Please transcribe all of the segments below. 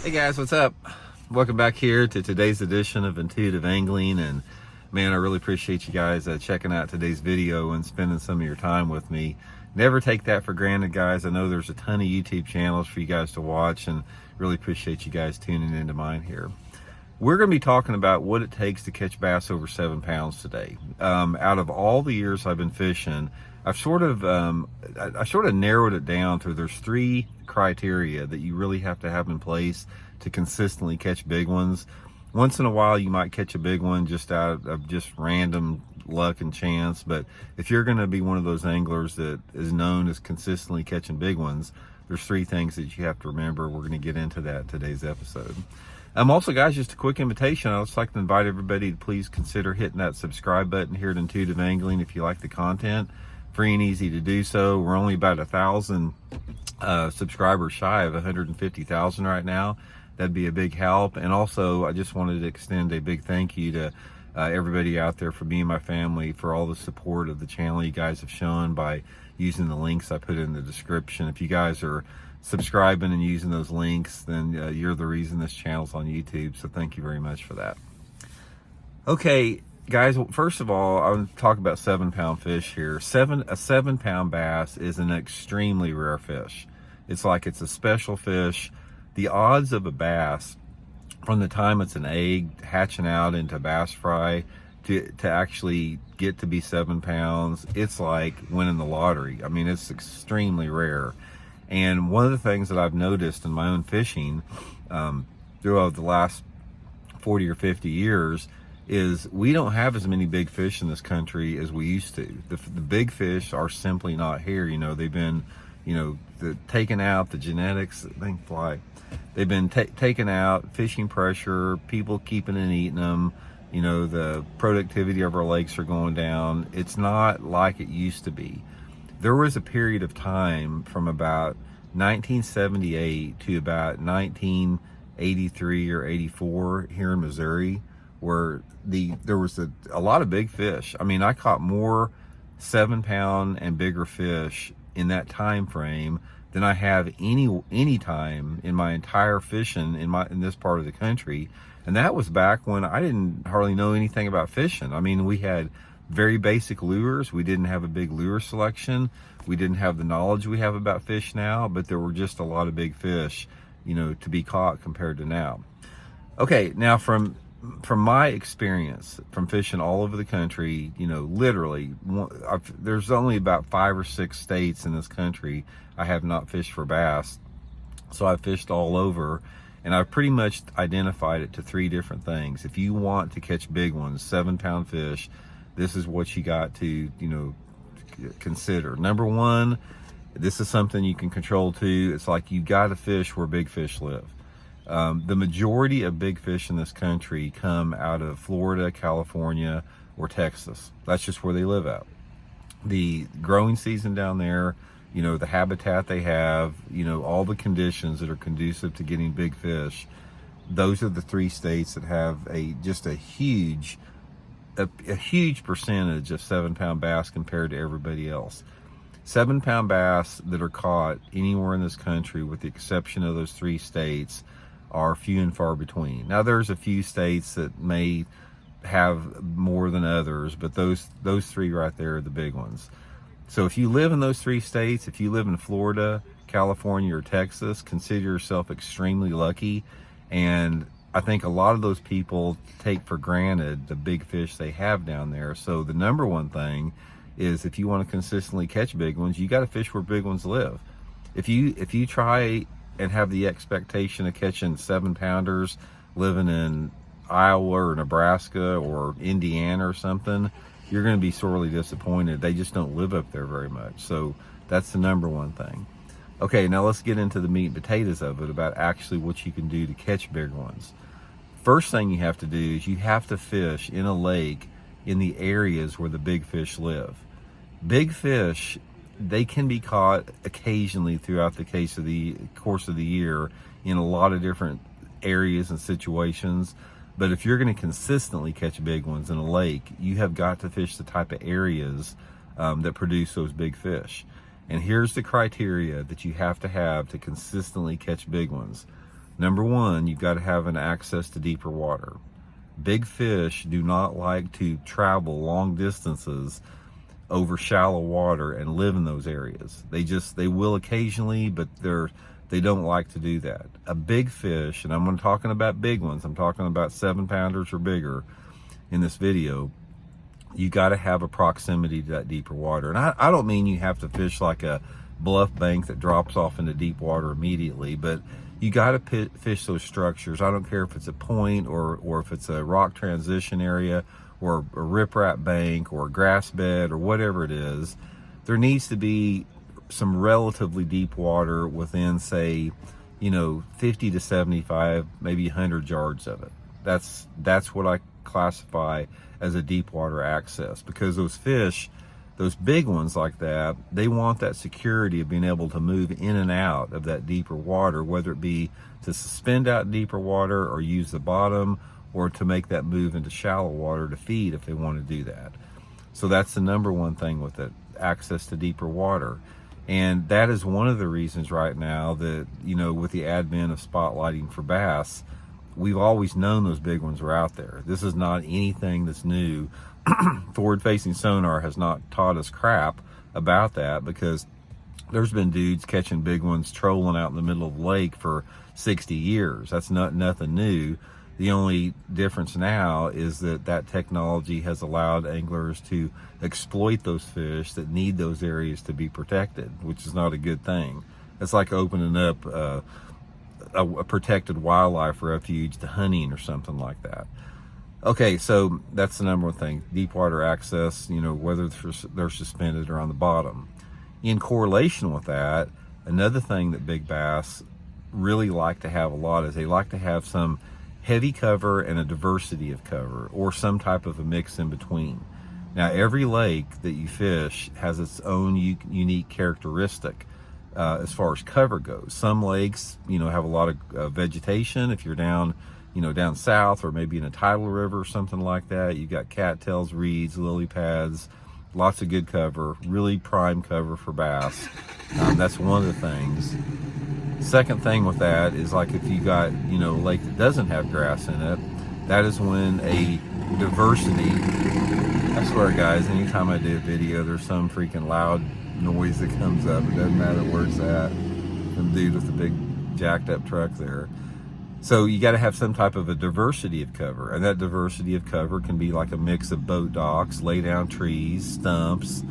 Hey guys, what's up? Welcome back here to today's edition of Intuitive Angling. And man, I really appreciate you guys checking out today's video and spending some of your time with me. Never take that for granted, guys. I know there's a ton of YouTube channels for you guys to watch, and really appreciate you guys tuning into mine here. We're going to be talking about what it takes to catch bass over 7 pounds today. Out of all the years I've been fishing, I've sort of narrowed it down to there's 3 criteria that you really have to have in place to consistently catch big ones. Once in a while you might catch a big one just out of just random luck and chance, but if you're going to be one of those anglers that is known as consistently catching big ones, there's 3 things that you have to remember. We're going to get into that in today's episode. Also, guys, just a quick invitation. I'd just like to invite everybody to please consider hitting that subscribe button here at Intuitive Angling if you like the content. Free and easy to do so. We're only about 1,000 subscribers shy of 150,000 right now. That'd be a big help. And also, I just wanted to extend a big thank you to everybody out there for being my family, for all the support of the channel you guys have shown by using the links I put in the description. If you guys are subscribing and using those links, then you're the reason this channel's on YouTube. So thank you very much for that. Okay, guys, first of all, I want to talk about 7-pound fish here. A 7-pound bass is an extremely rare fish. It's like it's a special fish. The odds of a bass from the time it's an egg hatching out into bass fry to actually get to be 7 pounds, it's like winning the lottery. I mean, it's extremely rare. And one of the things that I've noticed in my own fishing throughout the last 40 or 50 years is we don't have as many big fish in this country as we used to. The big fish are simply not here. You know, they've been, taken out, the genetics, they've been taken out, fishing pressure, people keeping and eating them. You know, the productivity of our lakes are going down. It's not like it used to be. There was a period of time from about 1978 to about 1983 or 84 here in Missouri where there was a lot of big fish. I mean, I caught more 7-pound and bigger fish in that time frame than I have any time in my entire fishing in this part of the country. And that was back when I didn't hardly know anything about fishing. I mean, we had very basic lures. We didn't have a big lure selection. We didn't have the knowledge we have about fish now, but there were just a lot of big fish, to be caught compared to now. Okay, now from my experience from fishing all over the country, literally, there's only about 5 or 6 states in this country I have not fished for bass. So I've fished all over, and I've pretty much identified it to 3 different things. If you want to catch big ones, 7-pound fish, this is what you got to, consider. Number 1, this is something you can control too. It's like you got to fish where big fish live. The majority of big fish in this country come out of Florida, California, or Texas. That's just where they live at. The growing season down there, the habitat they have, all the conditions that are conducive to getting big fish. Those are the 3 states that have a huge percentage of 7-pound bass compared to everybody else. 7-pound bass that are caught anywhere in this country, with the exception of those 3 states, are few and far between. Now, there's a few states that may have more than others, but those 3 right there are the big ones. So if you live in those 3 states, if you live in Florida, California, or Texas, consider yourself extremely lucky. And I think a lot of those people take for granted the big fish they have down there. So the number 1 thing is, if you want to consistently catch big ones, you got to fish where big ones live. If you try and have the expectation of catching 7-pounders living in Iowa or Nebraska or Indiana or something, you're going to be sorely disappointed. They just don't live up there very much. So that's the number 1 thing. Okay, now let's get into the meat and potatoes of it, about actually what you can do to catch big ones. First thing you have to do is you have to fish in a lake in the areas where the big fish live. Big fish, they can be caught occasionally throughout the course of the year in a lot of different areas and situations. But if you're going to consistently catch big ones in a lake, you have got to fish the type of areas that produce those big fish. And here's the criteria that you have to consistently catch big ones. Number one, you've got to have an access to deeper water. Big fish do not like to travel long distances over shallow water and live in those areas. They will occasionally, but they don't like to do that. A big fish, and I'm talking about big ones, I'm talking about 7-pounders or bigger in this video, you got to have a proximity to that deeper water. And I don't mean you have to fish like a bluff bank that drops off into deep water immediately, but you got to fish those structures. I don't care if it's a point or if it's a rock transition area or a riprap bank or a grass bed or whatever it is. There needs to be some relatively deep water within, say, 50 to 75, maybe 100 yards of it. That's what I classify as a deep water access, because those fish, those big ones like that, they want that security of being able to move in and out of that deeper water, whether it be to suspend out deeper water or use the bottom, or to make that move into shallow water to feed if they want to do that. So that's the number one thing with it, access to deeper water. And that is one of the reasons right now that, with the advent of spotlighting for bass, we've always known those big ones were out there. This is not anything that's new. Forward-facing sonar has not taught us crap about that, because there's been dudes catching big ones trolling out in the middle of the lake for 60 years. That's nothing new. The only difference now is that technology has allowed anglers to exploit those fish that need those areas to be protected, which is not a good thing. It's like opening up a protected wildlife refuge to hunting or something like that. Okay, so that's the number one thing, deep water access, whether they're suspended or on the bottom. In correlation with that, another thing that big bass really like to have a lot is they like to have some heavy cover and a diversity of cover, or some type of a mix in between. Now, every lake that you fish has its own unique characteristic as far as cover goes. Some lakes, have a lot of vegetation. If you're down south, or maybe in a tidal river or something like that, you got cattails, reeds, lily pads, lots of good cover, really prime cover for bass. That's one of the things. Second thing with that is, like, if you got, a lake that doesn't have grass in it, that is when a diversity, I swear guys, anytime I do a video, there's some freaking loud noise that comes up. It doesn't matter where it's at. Some dude with the big jacked up truck there. So you got to have some type of a diversity of cover, and that diversity of cover can be like a mix of boat docks, lay down trees, stumps,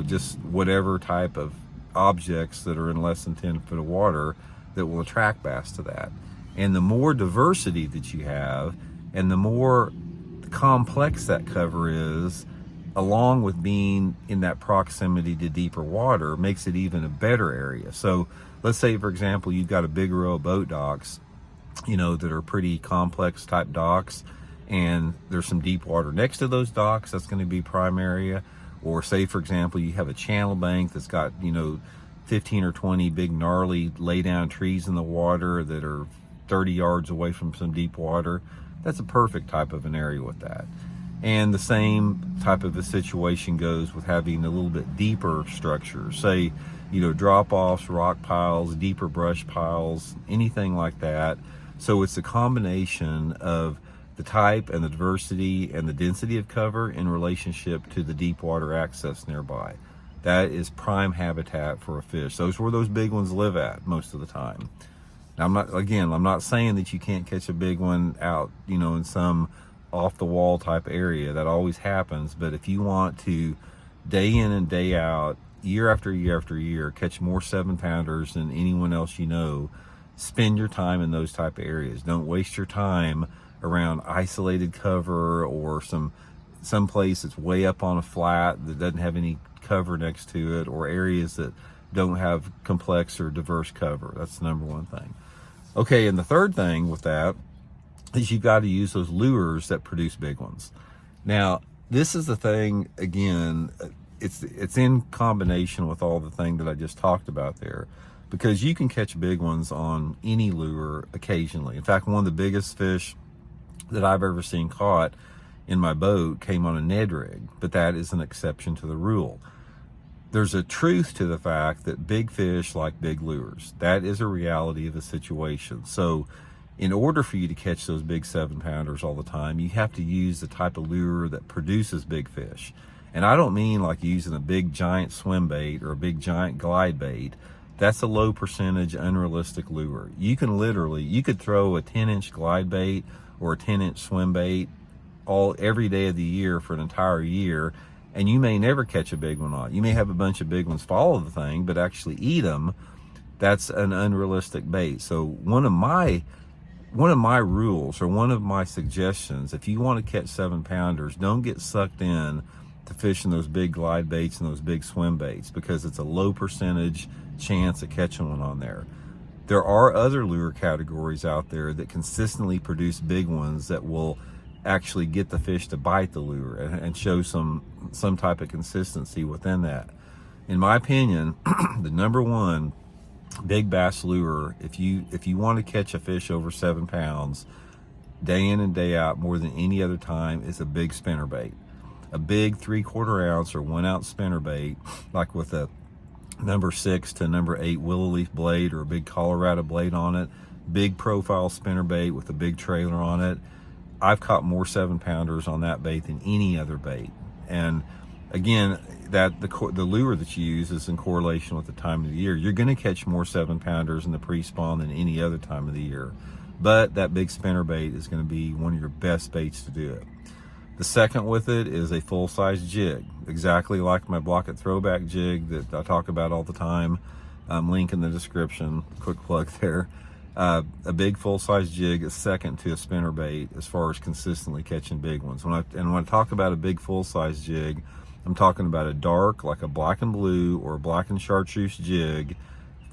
just whatever type of objects that are in less than 10 foot of water that will attract bass to that. And the more diversity that you have, and the more complex that cover is, along with being in that proximity to deeper water, makes it even a better area. So let's say, for example, you've got a big row of boat docks, that are pretty complex type docks, and there's some deep water next to those docks. That's going to be prime area. Or say, for example, you have a channel bank that's got, 15 or 20 big gnarly lay down trees in the water that are 30 yards away from some deep water. That's a perfect type of an area with that. And the same type of a situation goes with having a little bit deeper structures, say, drop-offs, rock piles, deeper brush piles, anything like that. So it's a combination of the type and the diversity and the density of cover in relationship to the deep water access nearby. That is prime habitat for a fish. Those where those big ones live at most of the time. Now, I'm not saying that you can't catch a big one out, in some off the wall type area. That always happens. But if you want to, day in and day out, year after year after year, catch more 7-pounders than anyone else spend your time in those type of areas. Don't waste your time around isolated cover or some place that's way up on a flat that doesn't have any cover next to it, or areas that don't have complex or diverse cover. That's the number one thing. Okay, and the third thing with that is you've got to use those lures that produce big ones. Now, this is the thing, again, it's in combination with all the thing that I just talked about there, because you can catch big ones on any lure occasionally. In fact, one of the biggest fish that I've ever seen caught in my boat came on a Ned rig, but that is an exception to the rule. there's a truth to the fact that big fish like big lures. That is a reality of the situation. So in order for you to catch those big 7-pounders all the time, you have to use the type of lure that produces big fish. And I don't mean like using a big giant swim bait or a big giant glide bait. That's a low percentage, unrealistic lure. You could throw a 10-inch glide bait or a 10-inch swim bait every day of the year for an entire year, and you may never catch a big one on it. You may have a bunch of big ones follow the thing, but actually eat them. That's an unrealistic bait. So one of my rules, or one of my suggestions, if you want to catch 7-pounders, don't get sucked in to fishing those big glide baits and those big swim baits, because it's a low percentage chance of catching one on there. There are other lure categories out there that consistently produce big ones that will actually get the fish to bite the lure and show some type of consistency within that. In my opinion, the number one big bass lure, if you want to catch a fish over 7 pounds day in and day out more than any other time, is a big spinnerbait. A big 3/4 ounce or 1 ounce spinnerbait, like with a number 6 to number 8 willow leaf blade or a big Colorado blade on it, big profile spinnerbait with a big trailer on it. I've caught more 7-pounders on that bait than any other bait. And again, that the lure that you use is in correlation with the time of the year. You're going to catch more 7-pounders in the pre-spawn than any other time of the year, but that big spinnerbait is going to be one of your best baits to do it. The second with it is a full-size jig, exactly like my Blaukat Throwback jig that I talk about all the time. Link in the description, quick plug there. A big full-size jig is second to a spinnerbait as far as consistently catching big ones. When I talk about a big full-size jig, I'm talking about a dark, like a black and blue or black and chartreuse jig,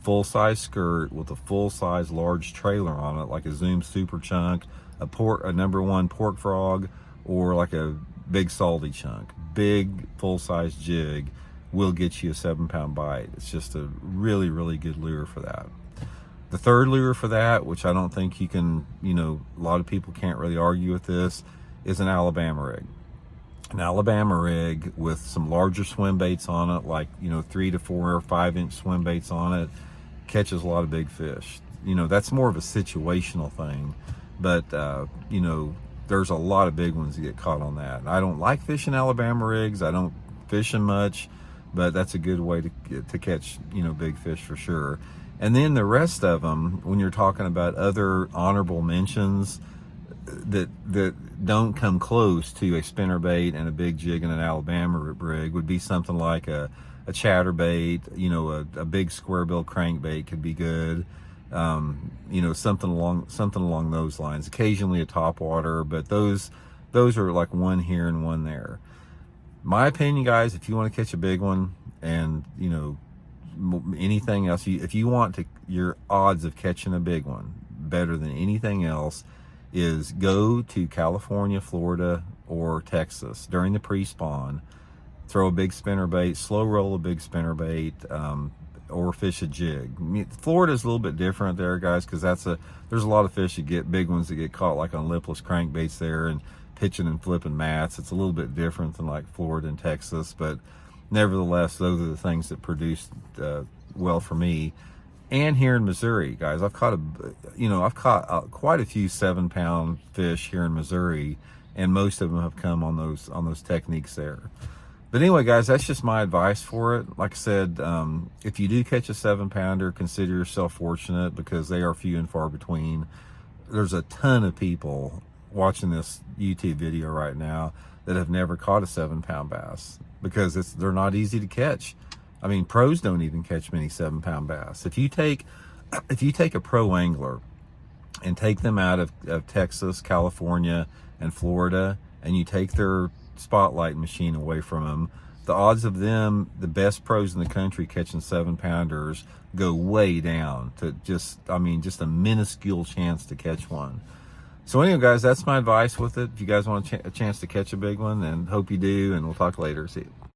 full-size skirt with a full-size large trailer on it, like a Zoom Super Chunk, a number 1 pork frog, or like a big salty chunk. Big full-size jig will get you a 7-pound bite. It's just a really, really good lure for that. The third lure for that, which I don't think you can, a lot of people can't really argue with this, is an Alabama rig. An Alabama rig with some larger swim baits on it, like 3 to 4 or 5-inch swim baits on it, catches a lot of big fish. That's more of a situational thing, but there's a lot of big ones that get caught on that. I don't like fishing Alabama rigs. I don't fish them much, but that's a good way to catch big fish for sure. And then the rest of them, when you're talking about other honorable mentions that don't come close to a spinnerbait and a big jig and an Alabama rig, would be something like a chatterbait, a big square bill crankbait could be good. Something along those lines. Occasionally a topwater, but those are like one here and one there. My opinion, guys, if you want to catch a big one and anything else, if you want your odds of catching a big one better than anything else, is go to California, Florida, or Texas during the pre-spawn, throw a big spinnerbait, slow roll a big spinnerbait, or fish a jig. Florida's a little bit different there, guys, because there's a lot of fish that get big ones that get caught like on lipless crankbaits there and pitching and flipping mats. It's a little bit different than like Florida and Texas, but nevertheless, those are the things that produce well for me. And here in Missouri, guys, I've caught quite a few 7-pound fish here in Missouri, and most of them have come on those techniques there. But anyway, guys, that's just my advice for it. Like I said, if you do catch a 7-pounder, consider yourself fortunate, because they are few and far between. There's a ton of people watching this YouTube video right now that have never caught a 7-pound bass, because they're not easy to catch. I mean, pros don't even catch many 7-pound bass. If you take a pro angler and take them out of Texas, California, and Florida, and you take their spotlight machine away from them, the odds of them, the best pros in the country, catching 7-pounders go way down to just a minuscule chance to catch one. So anyway, guys, that's my advice with it. If you guys want a chance to catch a big one, then hope you do, and we'll talk later. See you.